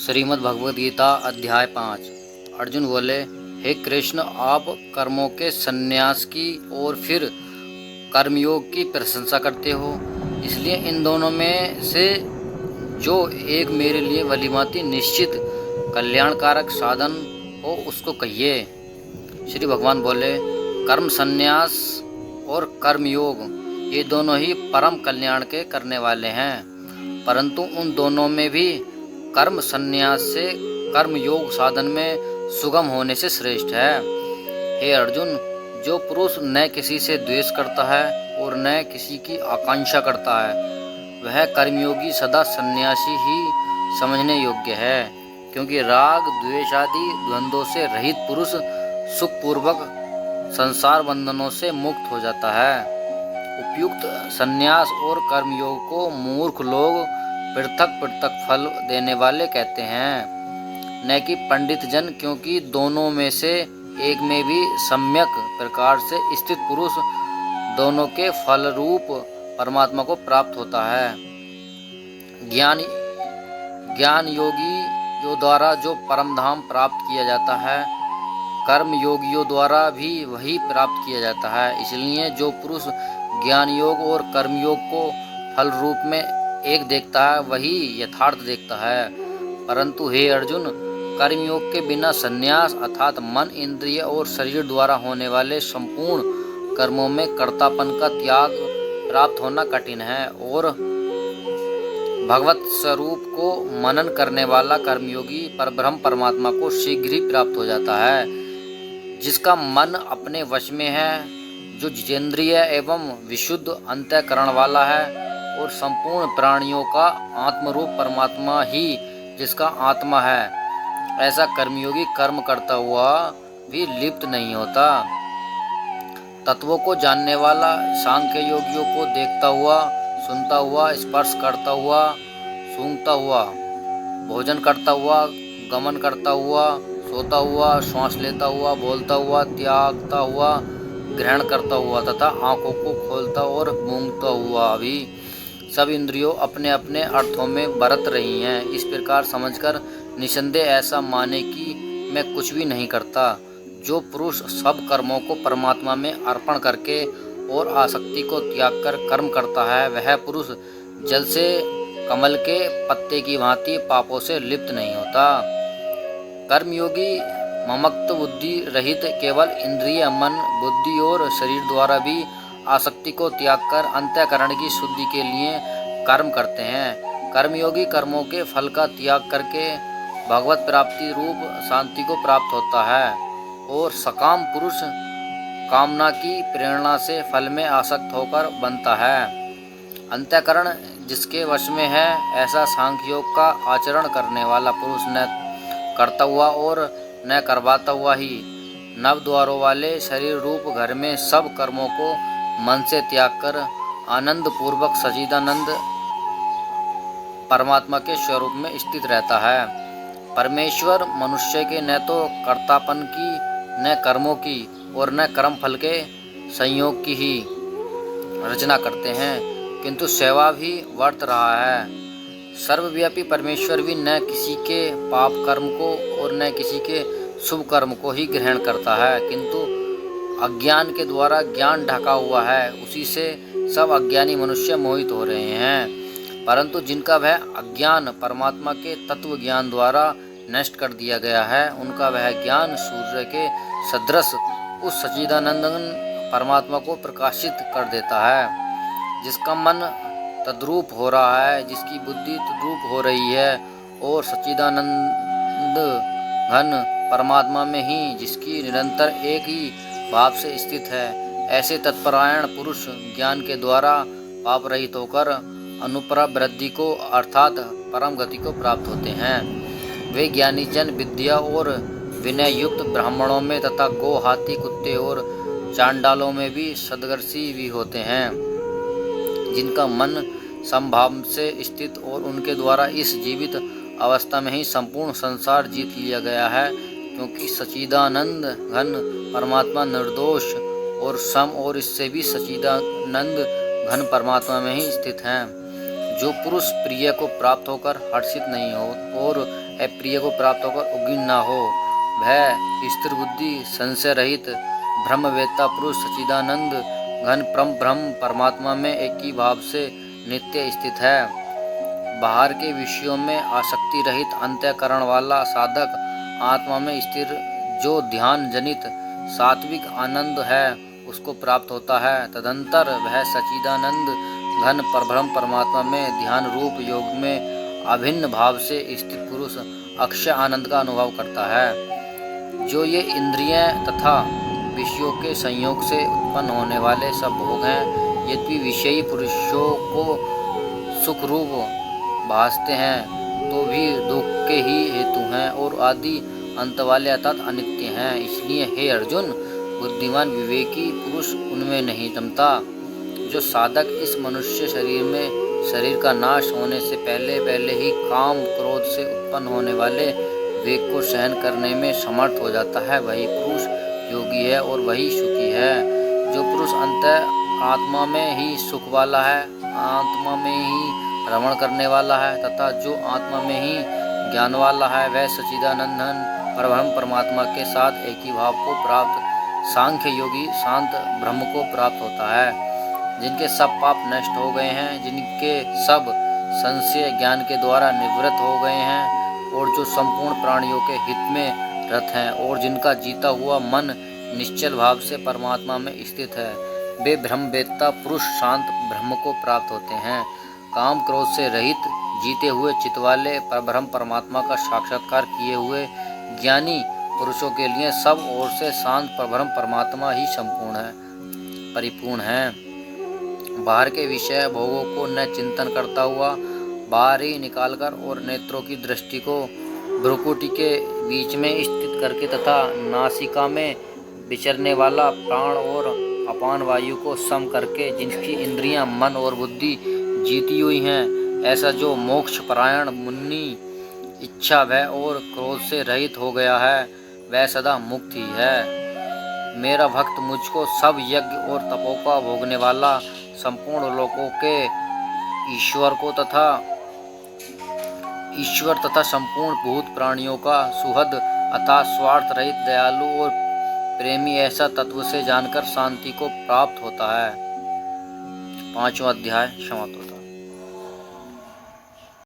श्रीमद् भगवद गीता अध्याय 5। अर्जुन बोले, हे कृष्ण, आप कर्मों के संन्यास की और फिर कर्मयोग की प्रशंसा करते हो, इसलिए इन दोनों में से जो एक मेरे लिए भलीभांति निश्चित कल्याणकारक साधन हो उसको कहिए। श्री भगवान बोले, कर्म संन्यास और कर्मयोग ये दोनों ही परम कल्याण के करने वाले हैं, परंतु उन दोनों में भी कर्म संन्यास से कर्म योग साधन में सुगम होने से श्रेष्ठ है। हे अर्जुन, जो पुरुष न किसी से द्वेष करता है और न किसी की आकांक्षा करता है, वह कर्मयोगी सदा सन्यासी ही समझने योग्य है, क्योंकि राग द्वेष आदि द्वंद्वों से रहित पुरुष सुखपूर्वक संसार बंधनों से मुक्त हो जाता है। उपयुक्त संन्यास और कर्मयोग को मूर्ख लोग पृथक पृथक फल देने वाले कहते हैं, न कि पंडित जन, क्योंकि दोनों में से एक में भी सम्यक प्रकार से स्थित पुरुष दोनों के फल रूप परमात्मा को प्राप्त होता है। ज्ञान योगियों द्वारा जो परम धाम प्राप्त किया जाता है, कर्म योगियों द्वारा भी वही प्राप्त किया जाता है। इसलिए जो पुरुष ज्ञान योग और कर्मयोग को फल रूप में एक देखता है, वही यथार्थ देखता है। परंतु हे अर्जुन, कर्मयोग के बिना संन्यास अर्थात मन, इंद्रिय और शरीर द्वारा होने वाले संपूर्ण कर्मों में कर्तापन का त्याग प्राप्त होना कठिन है, और भगवत स्वरूप को मनन करने वाला कर्मयोगी परब्रह्म परमात्मा को शीघ्र ही प्राप्त हो जाता है। जिसका मन अपने वश में है, जो जितेंद्रिय एवं विशुद्ध अंतःकरण वाला है, और संपूर्ण प्राणियों का आत्मरूप परमात्मा ही जिसका आत्मा है, ऐसा कर्मयोगी कर्म करता हुआ भी लिप्त नहीं होता। तत्वों को जानने वाला सांख्य योगियों को देखता हुआ, सुनता हुआ, स्पर्श करता हुआ, सूंघता हुआ, भोजन करता हुआ, गमन करता हुआ, सोता हुआ, श्वास लेता हुआ, बोलता हुआ, त्यागता हुआ, ग्रहण करता हुआ तथा आंखों को खोलता और मूंगता हुआ भी सब इंद्रियों अपने अपने अर्थों में बरत रही हैं। इस प्रकार समझकर निसंदेह ऐसा माने कि मैं कुछ भी नहीं करता। जो पुरुष सब कर्मों को परमात्मा में अर्पण करके और आसक्ति को त्याग कर कर्म करता है, वह पुरुष जल से कमल के पत्ते की भांति पापों से लिप्त नहीं होता। कर्मयोगी ममत्व बुद्धि रहित केवल इंद्रिय, मन, बुद्धि और शरीर द्वारा भी आसक्ति को त्याग कर अंतःकरण की शुद्धि के लिए कर्म करते हैं। कर्मयोगी कर्मों के फल का त्याग करके भगवत प्राप्ति रूप शांति को प्राप्त होता है, और सकाम पुरुष कामना की प्रेरणा से फल में आसक्त होकर बनता है। अंतःकरण जिसके वश में है, ऐसा सांख्य योग का आचरण करने वाला पुरुष न करता हुआ और न करवाता हुआ ही नव द्वारों वाले शरीर रूप घर में सब कर्मों को मन से त्याग कर आनंद पूर्वक सच्चिदानंद परमात्मा के स्वरूप में स्थित रहता है। परमेश्वर मनुष्य के न तो कर्तापन की, न कर्मों की और न कर्म फल के संयोग की ही रचना करते हैं, किंतु सेवा भी वर्त रहा है। सर्वव्यापी परमेश्वर भी न किसी के पाप कर्म को और न किसी के शुभ कर्म को ही ग्रहण करता है, किंतु अज्ञान के द्वारा ज्ञान ढका हुआ है, उसी से सब अज्ञानी मनुष्य मोहित हो रहे हैं। परंतु जिनका वह अज्ञान परमात्मा के तत्व ज्ञान द्वारा नष्ट कर दिया गया है, उनका वह ज्ञान सूर्य के सदृश उस सच्चिदानंद परमात्मा को प्रकाशित कर देता है। जिसका मन तद्रूप हो रहा है, जिसकी बुद्धि तद्रूप हो रही है, और सच्चिदानंद घन परमात्मा में ही जिसकी निरंतर एक ही भाव से स्थित है, ऐसे तत्परायण पुरुष ज्ञान के द्वारा पाप रहित होकर अनुपरा वृद्धि को अर्थात परम गति को प्राप्त होते हैं। वे ज्ञानी जन विद्या और विनय युक्त ब्राह्मणों में तथा गो, हाथी, कुत्ते और चांडालों में भी सदगर्शी भी होते हैं, जिनका मन समभाव से स्थित और उनके द्वारा इस जीवित अवस्था में ही संपूर्ण संसार जीत लिया गया है, क्योंकि सच्चिदानंद घन परमात्मा निर्दोष और सम और इससे भी सच्चिदानंद घन परमात्मा में ही स्थित हैं। जो पुरुष प्रिय को प्राप्त होकर हर्षित नहीं हो और अप्रिय को प्राप्त होकर उद्विग्न न हो, वह स्थिर बुद्धि, संशय रहित ब्रह्मवेत्ता पुरुष सच्चिदानंद घन ब्रह्म परमात्मा में एक ही भाव से नित्य स्थित है। बाहर के विषयों में आसक्ति रहित अंतःकरण वाला साधक आत्मा में स्थिर जो ध्यान जनित सात्विक आनंद है उसको प्राप्त होता है। तदंतर वह सच्चिदानंद घन परब्रह्म परमात्मा में ध्यान रूप योग में अभिन्न भाव से स्थित पुरुष अक्षय आनंद का अनुभव करता है। जो ये इंद्रियां तथा विषयों के संयोग से उत्पन्न होने वाले सब भोग हैं, यद्यपि विषयी पुरुषों को सुख रूप भासते हैं तो भी दुख के ही हेतु हैं और आदि अंत वाले अर्थात अनित्य हैं। इसलिए हे अर्जुन, बुद्धिमान विवेकी पुरुष उनमें नहीं जमता। जो साधक इस मनुष्य शरीर में शरीर का नाश होने से पहले ही काम क्रोध से उत्पन्न होने वाले वेग को सहन करने में समर्थ हो जाता है, वही पुरुष योगी है और वही सुखी है। जो पुरुष अंत आत्मा में ही सुख वाला है, आत्मा में ही भ्रमण करने वाला है तथा जो आत्मा में ही ज्ञान वाला है, वह सच्चिदानंदन परब्रह्म परमात्मा के साथ एक ही भाव को प्राप्त सांख्य योगी शांत ब्रह्म को प्राप्त होता है। जिनके सब पाप नष्ट हो गए हैं, जिनके सब संशय ज्ञान के द्वारा निवृत्त हो गए हैं और जो संपूर्ण प्राणियों के हित में रत हैं और जिनका जीता हुआ मन निश्चल भाव से परमात्मा में स्थित है, वे ब्रह्मवेत्ता पुरुष शांत ब्रह्म को प्राप्त होते हैं। काम क्रोध से रहित जीते हुए चित्त वाले परब्रह्म परमात्मा का साक्षात्कार किए हुए ज्ञानी पुरुषों के लिए सब ओर से शांत परब्रह्म परमात्मा ही संपूर्ण है, परिपूर्ण है। बाहर के विषय भोगों को न चिंतन करता हुआ बाहर ही निकालकर और नेत्रों की दृष्टि को भ्रुकुटी के बीच में स्थित करके तथा नासिका में विचरने वाला प्राण और अपान वायु को सम करके जिनकी इंद्रियां मन और बुद्धि जीती हुई हैं, ऐसा जो मोक्ष परायण मुनि इच्छा भय और क्रोध से रहित हो गया है, वह सदा मुक्त ही है। मेरा भक्त मुझको सब यज्ञ और तपों का भोगने वाला संपूर्ण लोकों के ईश्वर तथा संपूर्ण भूत प्राणियों का सुहृद अतः स्वार्थ रहित दयालु और प्रेमी ऐसा तत्व से जानकर शांति को प्राप्त होता है। 5वां अध्याय समाप्त होता है।